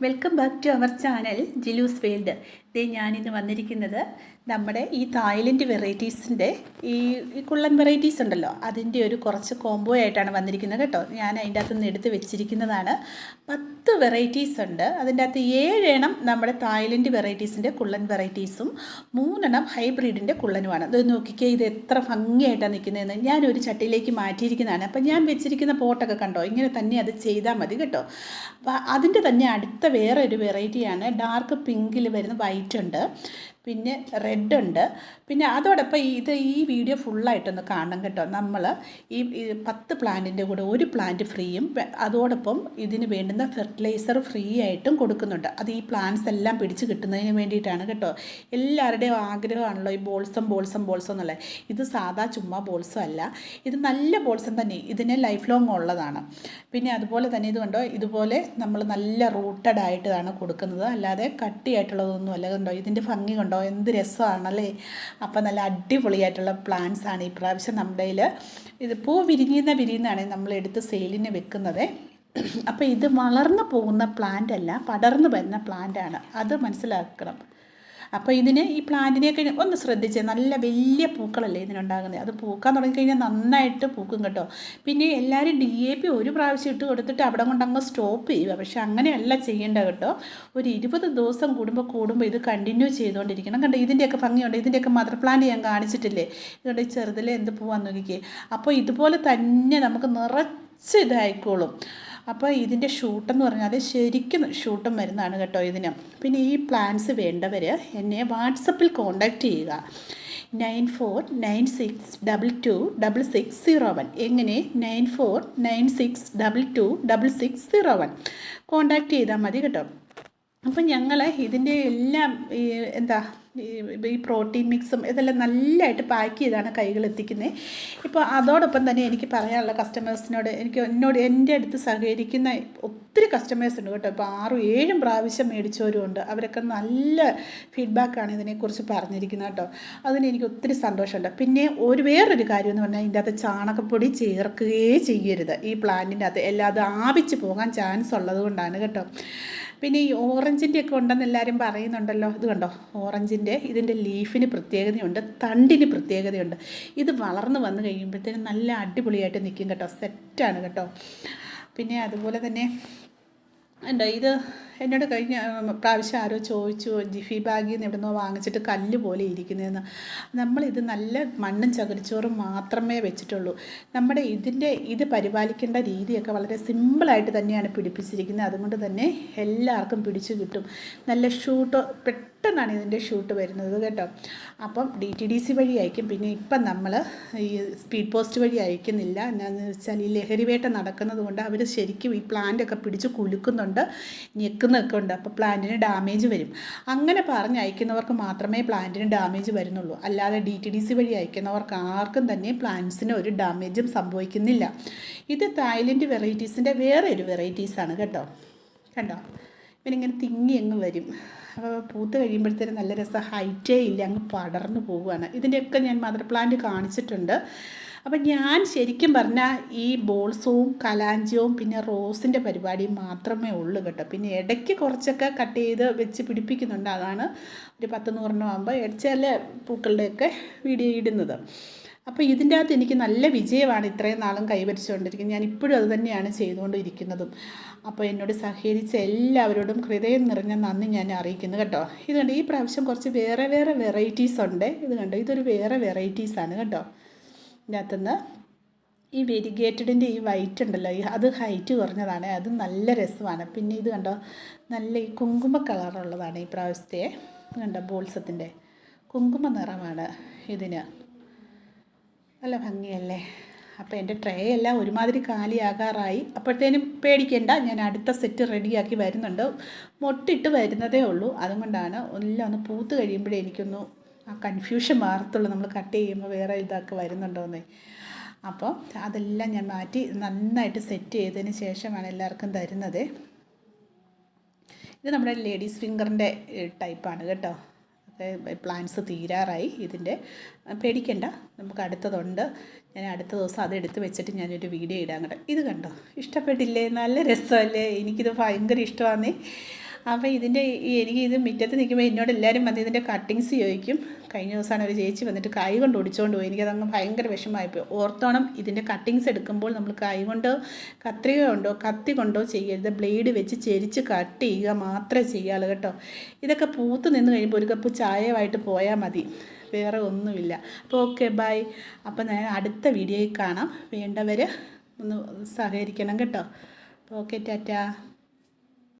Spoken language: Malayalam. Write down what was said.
Welcome back to our channel Jilu's world. ഞാനിന്ന് വന്നിരിക്കുന്നത് നമ്മുടെ ഈ തായ്ലൻഡ് വെറൈറ്റീസിൻ്റെ ഈ കുള്ളൻ വെറൈറ്റീസ് ഉണ്ടല്ലോ, അതിൻ്റെ ഒരു കുറച്ച് കോംബോ ആയിട്ടാണ് വന്നിരിക്കുന്നത് കേട്ടോ. ഞാൻ അതിൻ്റെ അകത്ത് നിന്ന് എടുത്ത് വെച്ചിരിക്കുന്നതാണ്. 10 വെറൈറ്റീസ് ഉണ്ട്. അതിൻ്റെ അകത്ത് 7 എണ്ണം നമ്മുടെ തായ്ലൻഡ് വെറൈറ്റീസിൻ്റെ കുള്ളൻ വെറൈറ്റീസും 3 എണ്ണം ഹൈബ്രിഡിൻ്റെ കുള്ളനുമാണ്. ഇത് നോക്കിക്കേ, ഇത് എത്ര ഭംഗിയായിട്ടാണ് നിൽക്കുന്നതെന്ന്. ഞാനൊരു ചട്ടിയിലേക്ക് മാറ്റിയിരിക്കുന്നതാണ്. അപ്പം ഞാൻ വെച്ചിരിക്കുന്ന പോട്ടൊക്കെ കണ്ടോ, ഇങ്ങനെ തന്നെ അത് ചെയ്താൽ മതി കേട്ടോ. അപ്പോൾ അതിൻ്റെ തന്നെ അടുത്ത വേറെ ഒരു വെറൈറ്റിയാണ് ഡാർക്ക് പിങ്കിൽ വരുന്ന വൈറ്റ് ഉണ്ട്, പിന്നെ റെഡ് ഉണ്ട്. പിന്നെ അതോടൊപ്പം ഈ വീഡിയോ ഫുള്ളായിട്ടൊന്ന് കാണണം കേട്ടോ. നമ്മൾ ഈ 10 പ്ലാന്റിൻ്റെ കൂടെ ഒരു പ്ലാന്റ് ഫ്രീയും, അതോടൊപ്പം ഇതിന് വേണ്ടുന്ന ഫെർട്ടിലൈസർ ഫ്രീ ആയിട്ടും കൊടുക്കുന്നുണ്ട്. അത് ഈ പ്ലാന്റ്സ് എല്ലാം പിടിച്ച് കിട്ടുന്നതിന് വേണ്ടിയിട്ടാണ് കേട്ടോ. എല്ലാവരുടെയും ആഗ്രഹമാണല്ലോ ഈ ബോൾസം എന്നുള്ളത്. ഇത് സാധാ ചുമ്മാ ബോൾസം അല്ല, ഇത് നല്ല ബോൾസം തന്നെ, ഇതിന് ലൈഫ് ലോങ് ഉള്ളതാണ്. പിന്നെ അതുപോലെ തന്നെ ഇത് കണ്ടോ, ഇതുപോലെ നമ്മൾ നല്ല റൂട്ടഡ് ആയിട്ടാണ് കൊടുക്കുന്നത്, അല്ലാതെ കട്ടിയായിട്ടുള്ളതൊന്നും അല്ല. കണ്ടോ ഇതിൻ്റെ ഭംഗി കണ്ടോ, എന്ത് രസമാണല്ലേ. അപ്പം നല്ല അടിപൊളിയായിട്ടുള്ള പ്ലാന്റ്സ് ആണ് ഈ പ്രാവശ്യം നമ്മുടെ കയ്യിൽ. ഇത് പൂ വിരിയുന്നതാണ് നമ്മൾ എടുത്ത് സെയിലിന് വെക്കുന്നത്. അപ്പോൾ ഇത് വളർന്നു പോകുന്ന പ്ലാന്റ് അല്ല, പടർന്നു വരുന്ന പ്ലാന്റാണ്, അത് മനസ്സിലാക്കണം. അപ്പോൾ ഈ പ്ലാന്റിനെയൊക്കെ ഒന്ന് ശ്രദ്ധിച്ചേ, നല്ല വലിയ പൂക്കളല്ലേ ഇതിനുണ്ടാകുന്നത്. അത് പൂക്കാൻ തുടങ്ങിക്കഴിഞ്ഞാൽ നന്നായിട്ട് പൂക്കും കേട്ടോ. പിന്നെ എല്ലാവരും DAP ഒരു പ്രാവശ്യം ഇട്ട് കൊടുത്തിട്ട് അവിടെ കൊണ്ട് അങ്ങ് സ്റ്റോപ്പ് ചെയ്യുക. പക്ഷെ അങ്ങനെയല്ല ചെയ്യേണ്ടത് കേട്ടോ. ഒരു 20 ദിവസം കൂടുമ്പോൾ ഇത് കണ്ടിന്യൂ ചെയ്തുകൊണ്ടിരിക്കണം. കണ്ടോ ഇതിൻ്റെയൊക്കെ ഭംഗിയുണ്ട്. ഇതിൻ്റെയൊക്കെ മദർ പ്ലാന്റ് ഞാൻ കാണിച്ചിട്ടില്ലേ. ഇതുകൊണ്ട് ചെറുതിലെ എന്ത് പൂവാന്ന് നോക്കിക്കേ. അപ്പോൾ ഇതുപോലെ തന്നെ നമുക്ക് നിറച്ച് ഇതായിക്കോളും. അപ്പോൾ ഇതിൻ്റെ ഷൂട്ടെന്ന് പറഞ്ഞാൽ ശരിക്കും ഷൂട്ടും വരുന്നതാണ് കേട്ടോ ഇതിന്. പിന്നെ ഈ പ്ലാൻസ് വേണ്ടവർ എന്നെ വാട്സപ്പിൽ കോൺടാക്റ്റ് ചെയ്യുക. 9496226601. എങ്ങനെ 9496226601 കോൺടാക്റ്റ് ചെയ്താൽ മതി കേട്ടോ. അപ്പം ഞങ്ങൾ ഇതിൻ്റെ എല്ലാം ഈ പ്രോട്ടീൻ മിക്സും ഇതെല്ലാം നല്ലതായിട്ട് പാക്ക് ചെയ്താണ് കൈകൾ എത്തിക്കുന്നത്. ഇപ്പോൾ അതോടൊപ്പം തന്നെ എനിക്ക് പറയാനുള്ള കസ്റ്റമേഴ്സിനോട്, എൻ്റെ അടുത്ത് സഹകരിക്കുന്ന ഒത്തിരി കസ്റ്റമേഴ്സ് ഉണ്ട് കേട്ടോ. ഇപ്പോൾ 6-7 പ്രാവശ്യം മേടിച്ചവരും ഉണ്ട്. അവരൊക്കെ നല്ല ഫീഡ്ബാക്കാണ് ഇതിനെക്കുറിച്ച് പറഞ്ഞിരിക്കുന്നത് കേട്ടോ. അതിന് എനിക്ക് ഒത്തിരി സന്തോഷമുണ്ട്. പിന്നെ വേറൊരു കാര്യം എന്ന് പറഞ്ഞാൽ ഇതിൻ്റെ അകത്ത് ചാണകപ്പൊടി ചേർക്കുകയേ ചെയ്യരുത്. ഈ പ്ലാന്റിൻ്റെ അകത്ത് എല്ലാം അത് ആവിച്ച് പോകാൻ ചാൻസ് ഉള്ളത് കൊണ്ടാണ് കേട്ടോ. പിന്നെ ഈ ഓറഞ്ചിൻ്റെ ഒക്കെ ഉണ്ടെന്ന് എല്ലാവരും പറയുന്നുണ്ടല്ലോ. ഇത് കണ്ടോ, ഇതിൻ്റെ ലീഫിന് പ്രത്യേകതയുണ്ട്, തണ്ടിന് പ്രത്യേകതയുണ്ട്. ഇത് വളർന്ന് വന്നു കഴിയുമ്പോഴത്തേനും നല്ല അടിപൊളിയായിട്ട് നിൽക്കും കേട്ടോ, സെറ്റാണ് കേട്ടോ. പിന്നെ അതുപോലെ തന്നെ ഉണ്ടോ, ഇത് എന്നോട് കഴിഞ്ഞ പ്രാവശ്യം ആരോ ചോദിച്ചു, ജിഫി ബാഗിൽ നിന്ന് എവിടുന്നോ വാങ്ങിച്ചിട്ട് കല്ല് പോലെ ഇരിക്കുന്നതെന്ന്. നമ്മളിത് നല്ല മണ്ണും ചകിരിച്ചോറും മാത്രമേ വെച്ചിട്ടുള്ളൂ. നമ്മുടെ ഇത് പരിപാലിക്കേണ്ട രീതിയൊക്കെ വളരെ സിമ്പിളായിട്ട് തന്നെയാണ് പിടിപ്പിച്ചിരിക്കുന്നത്. അതുകൊണ്ട് തന്നെ എല്ലാവർക്കും പിടിച്ചു കിട്ടും. നല്ല ഷൂട്ട് പെട്ടെന്നാണ് ഇതിൻ്റെ ഷൂട്ട് വരുന്നത് കേട്ടോ. അപ്പം DTDC വഴി അയക്കും. പിന്നെ ഇപ്പം നമ്മൾ ഈ സ്പീഡ് പോസ്റ്റ് വഴി അയക്കുന്നില്ല. എന്നാന്ന് വെച്ചാൽ ഈ ലഹരിവേട്ട നടക്കുന്നത് കൊണ്ട് അവർ ശരിക്കും ഈ പ്ലാന്റൊക്കെ പിടിച്ച് കുലുക്കുന്നുണ്ട്, ഞെക്കുന്നൊക്കെ ഉണ്ട്. അപ്പോൾ പ്ലാന്റിന് ഡാമേജ് വരും. അങ്ങനെ പറഞ്ഞ് അയക്കുന്നവർക്ക് മാത്രമേ പ്ലാന്റിന് ഡാമേജ് വരുന്നുള്ളൂ. അല്ലാതെ DTDC വഴി അയക്കുന്നവർക്ക് ആർക്കും തന്നെ പ്ലാന്റ്സിന് ഒരു ഡാമേജും സംഭവിക്കുന്നില്ല. ഇത് തായ്ലൻഡ് വെറൈറ്റീസിൻ്റെ വേറെ ഒരു വെറൈറ്റീസാണ് കേട്ടോ. കണ്ടോ, ഇവനിങ്ങനെ തിങ്ങി അങ്ങ് വരും. അപ്പോൾ പൂത്ത് കഴിയുമ്പോഴത്തേനും നല്ല രസം, ഹൈറ്റേ ഇല്ല, അങ്ങ് പടർന്നു പോവുകയാണ്. ഇതിൻ്റെയൊക്കെ ഞാൻ മദർ പ്ലാന്റ് കാണിച്ചിട്ടുണ്ട്. അപ്പം ഞാൻ ശരിക്കും പറഞ്ഞാൽ ഈ ബോൾസവും കലാഞ്ചിയവും പിന്നെ റോസിൻ്റെ പരിപാടിയും മാത്രമേ ഉള്ളൂ കേട്ടോ. പിന്നെ ഇടയ്ക്ക് കുറച്ചൊക്കെ കട്ട് ചെയ്ത് വെച്ച് പിടിപ്പിക്കുന്നുണ്ട്. അതാണ് ഒരു 10-100 ആകുമ്പോൾ ചില പൂക്കളുടെയൊക്കെ വീഡിയോ ഇടുന്നത്. അപ്പോൾ ഇതിൻ്റെ അകത്ത് എനിക്ക് നല്ല വിജയമാണ് ഇത്രയും നാളും കൈവരിച്ചുകൊണ്ടിരിക്കുന്നത്. ഞാൻ ഇപ്പോഴും അത് തന്നെയാണ് ചെയ്തുകൊണ്ടിരിക്കുന്നതും. അപ്പോൾ എന്നോട് സഹകരിച്ച എല്ലാവരോടും ഹൃദയം നിറഞ്ഞ നന്ദി ഞാൻ അറിയിക്കുന്നു കേട്ടോ. ഇത് കണ്ടോ, ഈ പ്രാവശ്യം കുറച്ച് വേറെ വെറൈറ്റീസ് ഉണ്ട്. ഇത് കണ്ടോ, ഇതൊരു വേറെ വെറൈറ്റീസാണ് കേട്ടോ. ഇതിൻ്റെ അകത്തുനിന്ന് ഈ വെരിഗേറ്റഡിൻ്റെ ഈ വൈറ്റ് ഉണ്ടല്ലോ, അത് ഹൈറ്റ് കുറഞ്ഞതാണ്, അത് നല്ല രസമാണ്. പിന്നെ ഇത് കണ്ടോ, നല്ല ഈ കുങ്കുമ കളറുള്ളതാണ് ഈ പ്രാവശ്യത്തെ. കണ്ടോ, ബോൾസത്തിൻ്റെ കുങ്കുമ നിറമാണ് ഇതിന്, നല്ല ഭംഗിയല്ലേ. അപ്പോൾ എൻ്റെ ട്രേ എല്ലാം ഒരുമാതിരി കാലിയാകാറായി. അപ്പോഴത്തേനും പേടിക്കേണ്ട, ഞാൻ അടുത്ത സെറ്റ് റെഡിയാക്കി വരുന്നുണ്ട്. മൊട്ടിട്ട് വരുന്നതേ ഉള്ളൂ. അതുകൊണ്ടാണ് എല്ലാം ഒന്ന് പൂത്ത് കഴിയുമ്പോഴേ എനിക്കൊന്ന് ആ കൺഫ്യൂഷൻ മാറത്തുള്ളൂ, നമ്മൾ കട്ട് ചെയ്യുമ്പോൾ വേറെ ഇതൊക്കെ വരുന്നുണ്ടോയെന്നേ. അപ്പോൾ അതെല്ലാം ഞാൻ മാറ്റി നന്നായിട്ട് സെറ്റ് ചെയ്തതിന് ശേഷമാണ് എല്ലാവർക്കും തരുന്നത്. ഇത് നമ്മുടെ ലേഡീസ് ഫിംഗറിൻ്റെ ടൈപ്പാണ് കേട്ടോ. പ്ലാന്റ്സ് തീരാറായി ഇതിൻ്റെ, പേടിക്കണ്ട, നമുക്ക് അടുത്തതുണ്ട്. ഞാൻ അടുത്ത ദിവസം അതെടുത്ത് വെച്ചിട്ട് ഞാനൊരു വീഡിയോ ഇടാൻ കേട്ടോ. ഇത് കണ്ടോ, ഇഷ്ടപ്പെട്ടില്ലേ? നല്ല രസമല്ലേ? എനിക്കിത് ഭയങ്കര ഇഷ്ടമാണേ. അപ്പോൾ എനിക്ക് ഇത് മുറ്റത്ത് നിൽക്കുമ്പോൾ എന്നോട് എല്ലാവരും വന്ന് ഇതിൻ്റെ കട്ടിങ്സ് ചോദിക്കും. കഴിഞ്ഞ ദിവസമാണ് ഒരു ചേച്ചി വന്നിട്ട് കൈ കൊണ്ട് ഒടിച്ചുകൊണ്ട് പോയി. എനിക്കതങ്ങ് ഭയങ്കര വിഷമമായിപ്പോയി. ഓർത്തോണം, ഇതിൻ്റെ കട്ടിങ്സ് എടുക്കുമ്പോൾ നമ്മൾ കൈ കൊണ്ടോ കത്രിക കൊണ്ടോ കത്തി കൊണ്ടോ ചെയ്യരുത്. ബ്ലേഡ് വെച്ച് ചെരിച്ച് കട്ട് ചെയ്യുക മാത്രമേ ചെയ്യാളൂ കേട്ടോ. ഇതൊക്കെ പൂത്ത് നിന്ന് കഴിയുമ്പോൾ ഒരു കപ്പ് ചായയുമായിട്ട് പോയാൽ മതി, വേറെ ഒന്നുമില്ല. അപ്പോൾ ഓക്കെ, ബൈ. അപ്പോൾ ഞാൻ അടുത്ത വീഡിയോയിൽ കാണാം. വേണ്ടവർ ഒന്ന് സഹകരിക്കണം കേട്ടോ. ഓക്കെ, ടാറ്റാ.